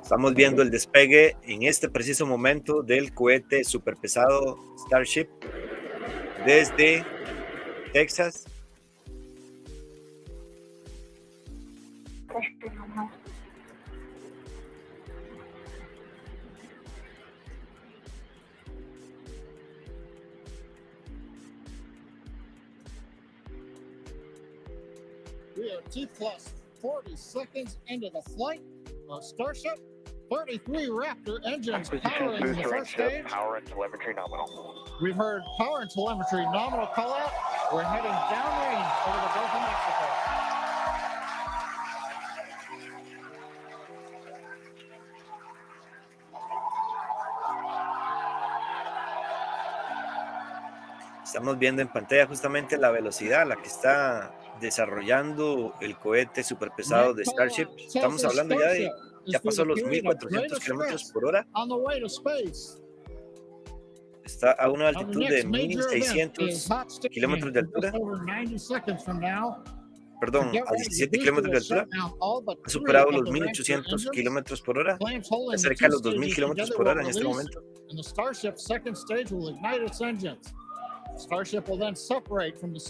Estamos viendo el despegue en este preciso momento del cohete superpesado Starship desde Texas. We are T plus 40 seconds into the flight of Starship. 33 Raptor engines powering the first stage. Power and telemetry nominal. We've heard power and telemetry nominal call out. We're heading downrange over the Gulf of Mexico. Estamos viendo en pantalla justamente la velocidad a la que está desarrollando el cohete superpesado de Starship. Estamos hablando ya pasó los 1400 kilómetros por hora. On the way to space. Está a una Now, the altitud de next major event 1600 is hot staging. kilómetros de altura. Just over 90 seconds from now. Perdón, Get a ready, 17 the kilómetros de booster will altura. shut down all but Ha three superado of los the Raptor 1800 engines. kilómetros por hora. Flames holding Está the cerca de two los 2000 stages kilómetros together por hora will en este release, momento. and the Starship's second stage will ignite its engines. Starship will then separate from the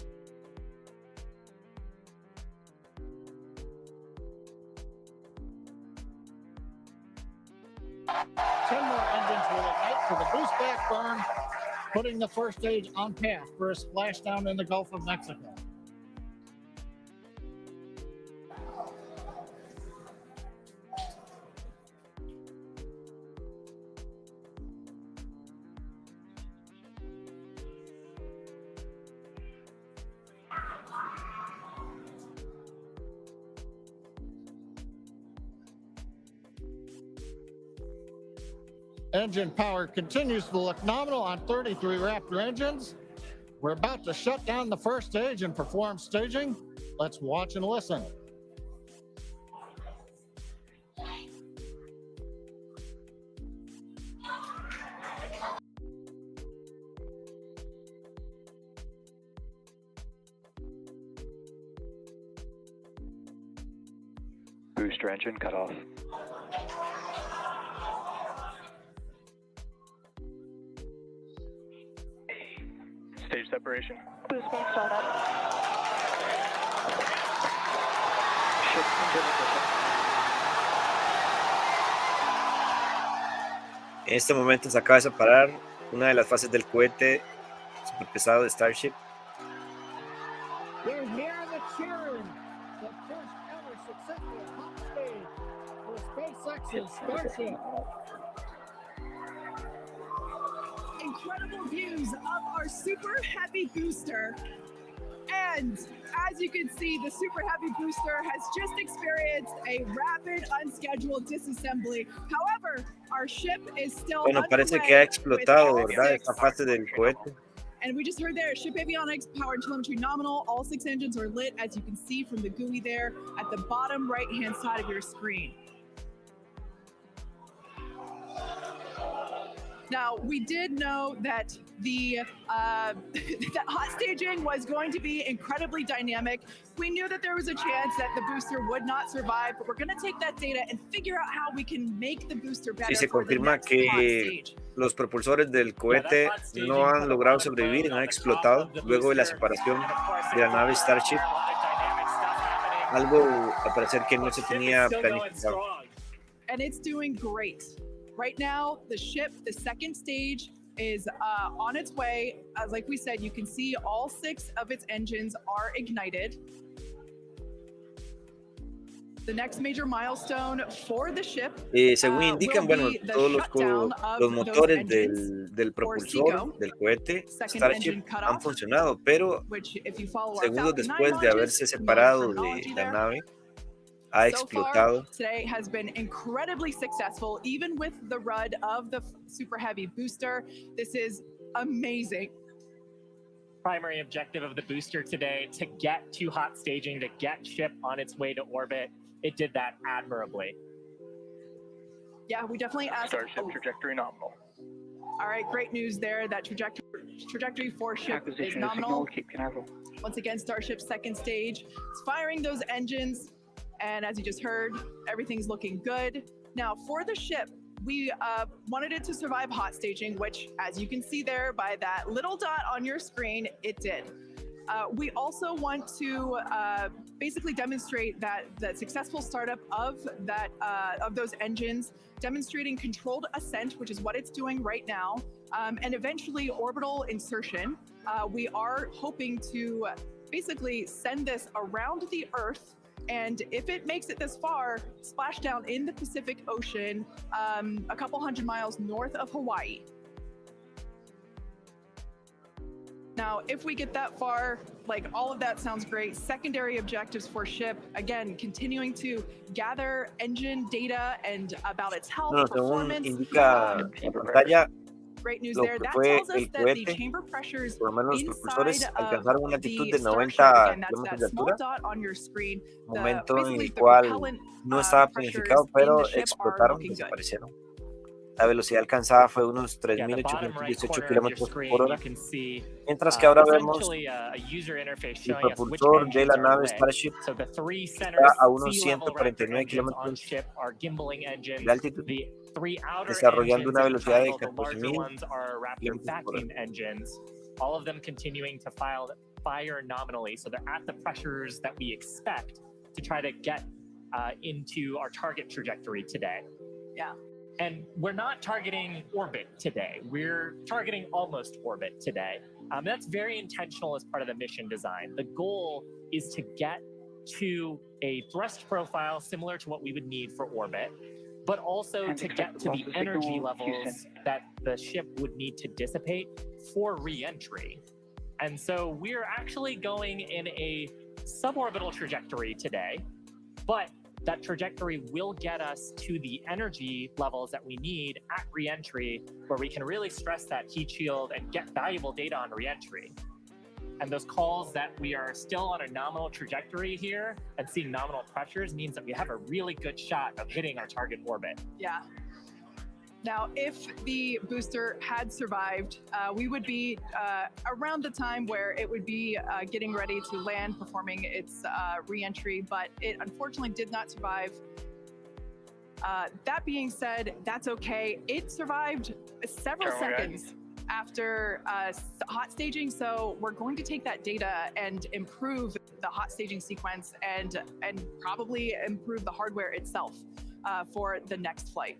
10 more engines will ignite for the boost back burn, putting the first stage on path for a splashdown in the Gulf of Mexico. Engine power continues to look nominal on 33 Raptor engines. We're about to shut down the first stage and perform staging. Let's watch and listen. Booster engine cut off. Stage separation. Boost bank startup. Ship engine ignition. En este momento se acaba de separar una de las fases del cohete superpesado de Starship. You're hearing the cheering. The first ever successful hot stage for SpaceX's Starship. Incredible views of our Super Heavy booster. And as you can see, the Super Heavy booster has just experienced a rapid, unscheduled disassembly. However, our ship is still Bueno, parece que ha explotado, ¿verdad? Esta fase del cohete. And we just heard there, ship avionics, power and telemetry nominal. All 6 engines are lit, as you can see from the GUI there at the bottom right-hand side of your screen. Now, we did know that the that hot staging was going to be incredibly dynamic. We knew that there was a chance that the booster would not survive, but we're going to take that data and figure out how we can make the booster better. Sí, se for the confirma next hot que stage. los propulsores del cohete no han logrado sobrevivir, han explotado luego de la separación de la nave Starship. Algo al parecer que no se tenía planificado. And it's doing great. Right now, the ship, the second stage, is on its way. Like we said, you can see all 6 of its engines are ignited. The next major milestone for the ship Según indican, will bueno, be the todos shutdown los of those motores engines, del or propulsor SECO, del cohete second Starship engine han cutoff, funcionado, pero which if you follow our segundos Falcon 9 después de launches, haberse familiar separado de terminology la there. nave, ha So far, explotado. today has been incredibly successful, even with the RUD of the Super Heavy booster. This is amazing. Primary objective of the booster today, to get to hot staging, to get ship on its way to orbit. It did that admirably. Yeah, we definitely asked. Starship trajectory nominal. All right, great news there. That trajectory for ship is Acquisition of nominal. signal, keep canaveral. Once again, Starship's second stage. It's firing those engines. And as you just heard, everything's looking good. Now, for the ship, we wanted it to survive hot staging, which, as you can see there by that little dot on your screen, it did. We also want to basically demonstrate that the successful startup of those engines, demonstrating controlled ascent, which is what it's doing right now, and eventually orbital insertion. We are hoping to basically send this around the Earth, and if it makes it this far, splash down in the Pacific Ocean, a couple hundred miles north of Hawaii. Now, if we get that far, like all of that sounds great. Secondary objectives for ship, again, continuing to gather engine data and about its health, Bueno, según performance. indica en pantalla, Great news lo there. que That fue tells us el that the cohete, chamber pressures por lo menos los propulsores, inside alcanzaron una of altitud the de Starship, 90 again, that's kilómetros that de small altura, dot on your screen. momento en Basically, el the cual propellant no estaba pressures planificado, in pero the ship are explotaron, looking good. desaparecieron. La velocidad alcanzada fue unos Yeah, the bottom right 3.818 corner of your kilómetros screen, por you hora, can see mientras que ahora vemos essentially a user interface el showing us which propulsor de engines la are nave lit. Starship So the three está center a unos sea-level Raptor 149 engines on kilómetros ship are gimbaling engines. de altitud, The three outer desarrollando engines una in the velocidad de triangle, the larger 14.000 ones are Raptor kilómetros por hora. vacuum engines, all of them continuing to fire nominally. So they're at the pressures that we expect to try to get into our target trajectory today. Yeah. And we're not targeting orbit today. We're targeting almost orbit today. That's very intentional as part of the mission design. The goal is to get to a thrust profile similar to what we would need for orbit, but also And to expect get to the loss of energy signal, levels Houston. that the ship would need to dissipate for re-entry. And so we're actually going in a suborbital trajectory today, but that trajectory will get us to the energy levels that we need at re-entry, where we can really stress that heat shield and get valuable data on re-entry. And those calls that we are still on a nominal trajectory here and seeing nominal pressures means that we have a really good shot of hitting our target orbit. Yeah. Now, if the booster had survived, we would be around the time where it would be getting ready to land, performing its re-entry, but it unfortunately did not survive. That being said, that's okay. It survived several seconds after hot staging, so we're going to take that data and improve the hot staging sequence and probably improve the hardware itself for the next flight.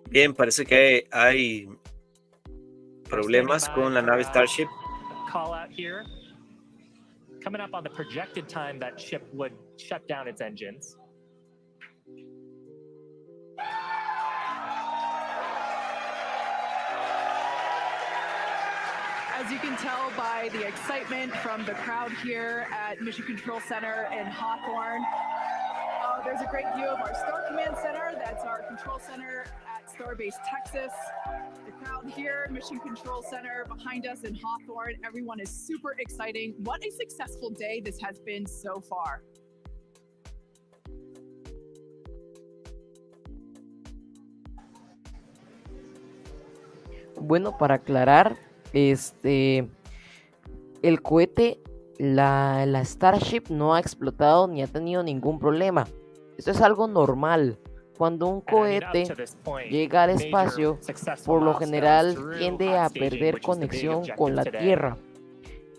Bien, parece que hay problemas con la nave Starship. Call out here. Coming up on the projected time that ship would shut down its engines. As you can tell by the excitement from the crowd here at Mission Control Center in Hawthorne, there's a great view of our Star Command Center. That's our control center at Starbase Texas. The crowd here, Mission Control Center behind us in Hawthorne. Everyone is super exciting. What a successful day this has been so far. Bueno, para aclarar, el cohete La Starship no ha explotado ni ha tenido ningún problema. Esto es algo normal. Cuando un And I mean, up cohete to this point, llega al major espacio, successful por lo milestones general through tiende hot a staging, perder which is the big conexión objective con la today. Tierra.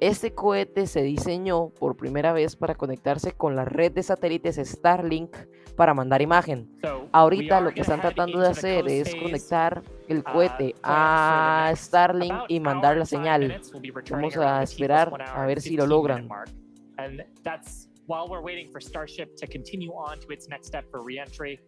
Este cohete se diseñó por primera vez para conectarse con la red de satélites Starlink para mandar imagen. So we Ahorita are lo que going to están head tratando de into the hacer coast es phase. conectar el cohete Planned for the a next Starlink about y hour mandar la and 5 señal. minutes. We'll be returning Vamos around a the T+1 esperar hour a and ver si lo 15-minute logran. mark. And that's while we're waiting for Starship to continue on to its next step for reentry.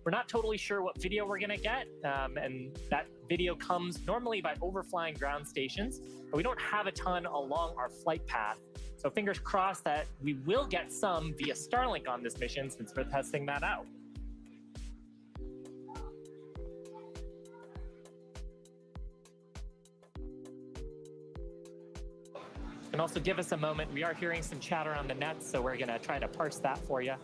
We're not totally sure what video we're going to get, and that video comes normally by overflying ground stations, but we don't have a ton along our flight path. So fingers crossed that we will get some via Starlink on this mission since we're testing that out. And also give us a moment. We are hearing some chatter on the net, so we're going to try to parse that for you.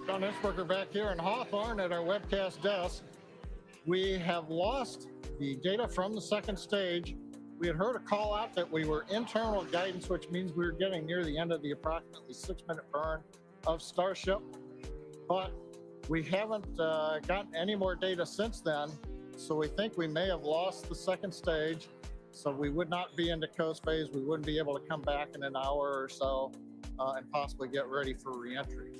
John Isberger back here in Hawthorne at our webcast desk. We have lost the data from the second stage. We had heard a call out that we were internal guidance, which means we were getting near the end of the approximately 6-minute burn of Starship, but we haven't gotten any more data since then. So we think we may have lost the second stage. So we would not be into coast phase. We wouldn't be able to come back in an hour or so and possibly get ready for reentry.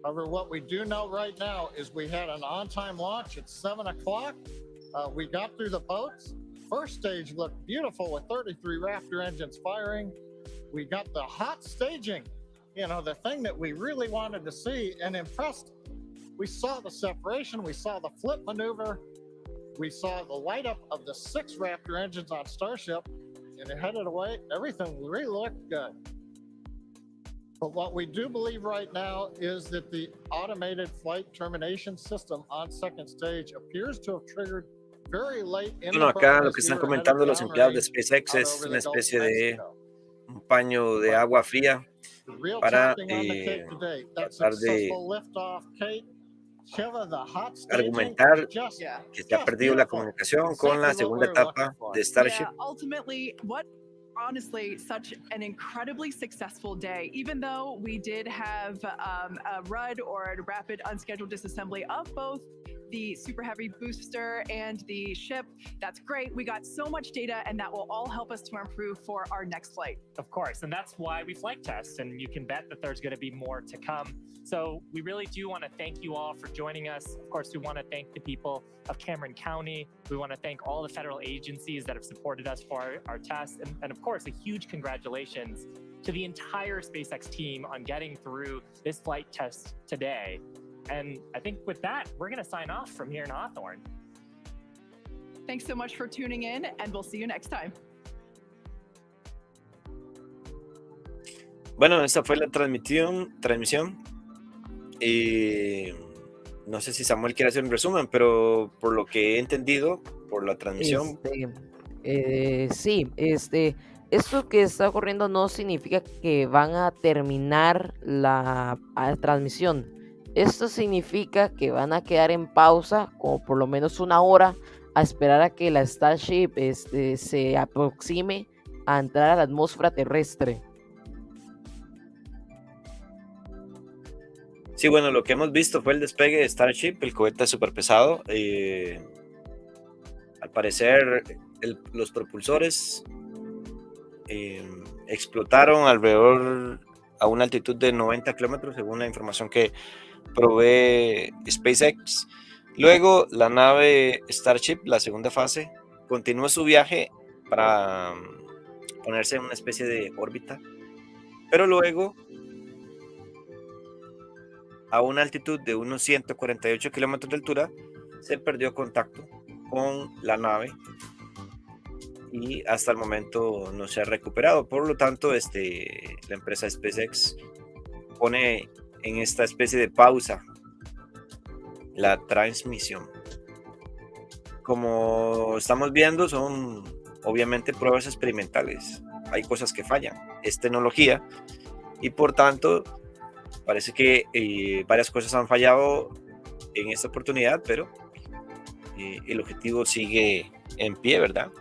However, what we do know right now is we had an on-time launch at 7 o'clock. We got through the boats. First stage looked beautiful with 33 Raptor engines firing. We got the hot staging, you know, the thing that we really wanted to see and impressed. We saw the separation, we saw the flip maneuver, we saw the light up of the 6 Raptor engines on Starship, and it headed away. Everything really looked good. But what we do believe right now is that the automated flight termination system on second stage appears to have triggered very late in Bueno, the acá burn lo as que we están were headed comentando los empleados de downrange SpaceX out es over una the Gulf of especie de Mexico. un paño de agua fría Real para tapping on the Cape today. That tratar de successful liftoff, Kate. Shiva, the hot staging, argumentar just, que se ha perdido la comunicación con la Exactly what segunda we were looking etapa for. de Starship. Yeah, ultimately, what honestly such an incredibly successful day. Even though we did have a RUD or a rapid unscheduled disassembly of both the Super Heavy booster and the ship, that's great. We got so much data, and that will all help us to improve for our next flight. Of course, and that's why we flight test, and you can bet that there's going to be more to come. So we really do want to thank you all for joining us. Of course, we want to thank the people of Cameron County. We want to thank all the federal agencies that have supported us for our test. And of course, a huge congratulations to the entire SpaceX team on getting through this flight test today. And I think with that, we're going to sign off from here in Hawthorne. Thanks so much for tuning in, and we'll see you next time. Bueno, esta fue la transmisión. No sé si Samuel quiere hacer un resumen, pero por lo que he entendido, por la transmisión. Sí, esto que está ocurriendo no significa que van a terminar la transmisión. Esto significa que van a quedar en pausa, como por lo menos una hora, a esperar a que la Starship se aproxime a entrar a la atmósfera terrestre. Sí, bueno, lo que hemos visto fue el despegue de Starship, el cohete súper pesado. Al parecer, los propulsores explotaron alrededor a una altitud de 90 kilómetros, según la información que provee SpaceX. Luego la nave Starship, la segunda fase, continúa su viaje para ponerse en una especie de órbita, pero luego a una altitud de unos 148 kilómetros de altura se perdió contacto con la nave y hasta el momento no se ha recuperado. Por lo tanto, la empresa SpaceX pone en esta especie de pausa la transmisión. Como estamos viendo, son obviamente pruebas experimentales. Hay cosas que fallan. Es tecnología y por tanto parece que varias cosas han fallado en esta oportunidad, pero el objetivo sigue en pie, ¿verdad?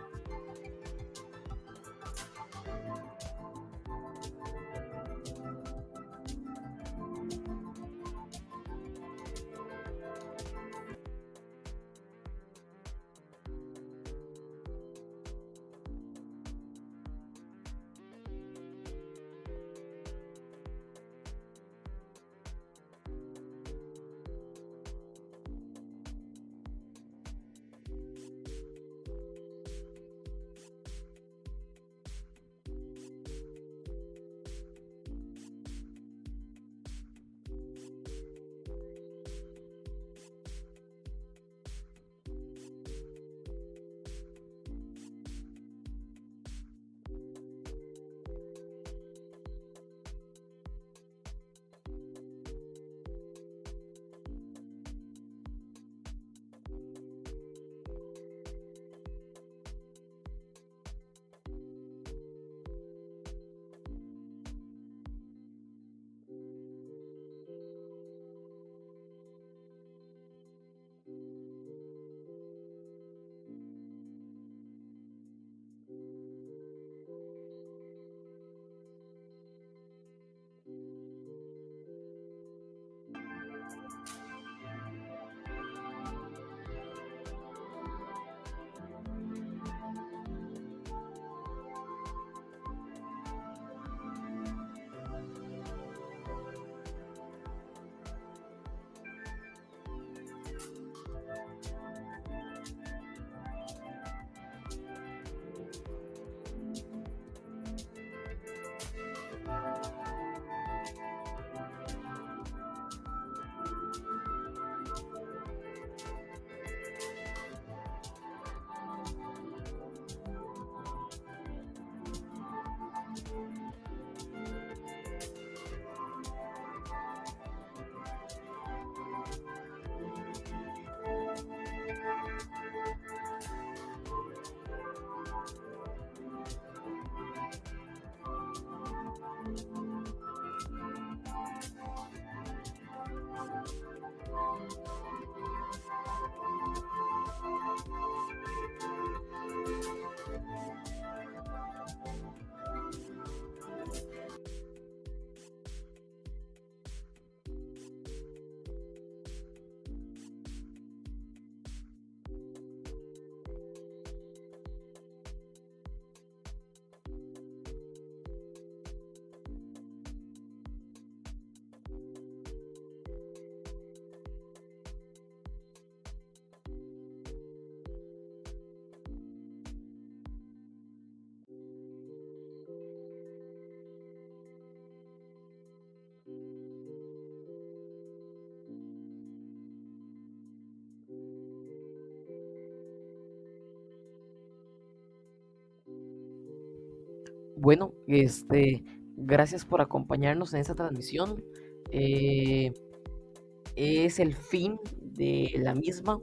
Bueno, gracias por acompañarnos en esta transmisión. Eh, es el fin de la misma.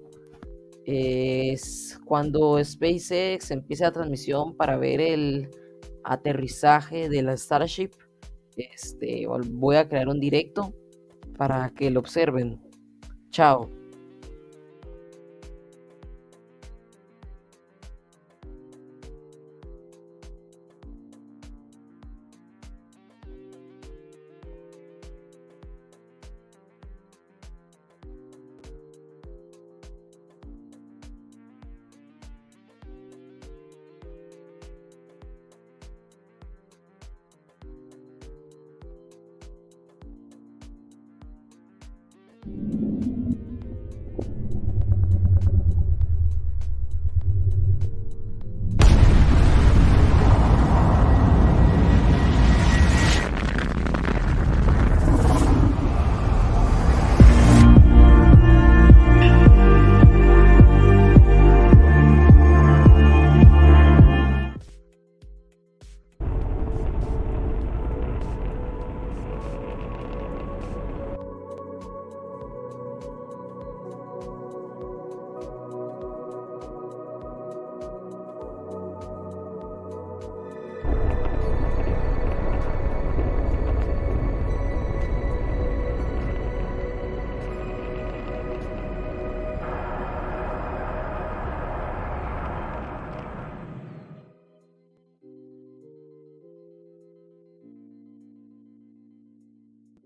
Es cuando SpaceX empiece la transmisión para ver el aterrizaje de la Starship. Voy a crear un directo para que lo observen. Chao. Lanzamiento.